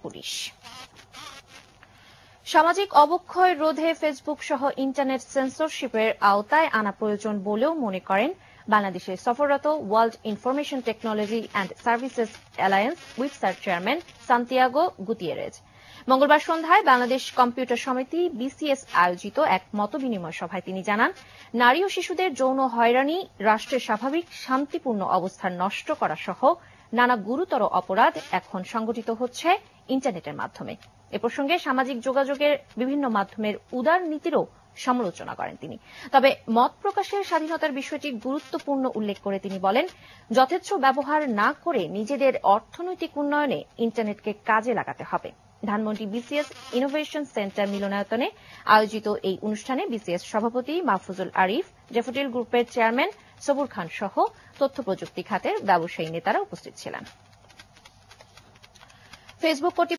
Police. সামাজিক অবক্ষয় রোধে ফেসবুক সহ ইন্টারনেট সেন্সরশিপের আওতায় আনা প্রয়োজন বলেও মনে করেন বাংলাদেশে সফররত world information technology and services alliance website chairman Santiago Gutierrez. মঙ্গলবার সন্ধ্যায় বাংলাদেশ কম্পিউটার সমিতি বিসিএস আয়োজিত এক মতবিনিময় সভায় তিনি জানান, নারী ও শিশুদের যৌন হয়রানি, রাষ্ট্রের স্বাভাবিক শান্তিপূর্ণ অবস্থান নষ্ট করা সহ নানা গুরুতর অপরাধ এখন সংঘটিত হচ্ছে ইন্টারনেটের মাধ্যমে। এ প্রসঙ্গে সামাজিক যোগাযোগের বিভিন্ন মাধ্যমের উদার নীতিরও সমালোচনা করেন তিনি। তবে মত প্রকাশের স্বাধীনতার বিষয়টি গুরুত্বপূর্ণ উল্লেখ করে তিনি বলেন, যথেচ্ছ ব্যবহার না করে নিজেদের অর্থনৈতিক উন্নয়নে ইন্টারনেটকে কাজে লাগাতে হবে। ধানমন্ডি বিসিএস ইনোভেশন সেন্টার মিলনায়তনে আয়োজিত এই অনুষ্ঠানে বিসিএস সভাপতি মাহফুজুল আরিফ, ড্যাফোডিল গ্রুপের চেয়ারম্যান সবুর খান সহ তথ্য প্রযুক্তি খাতের ব্যবসায়ী নেতারা উপস্থিত ছিলেন। ফেসবুক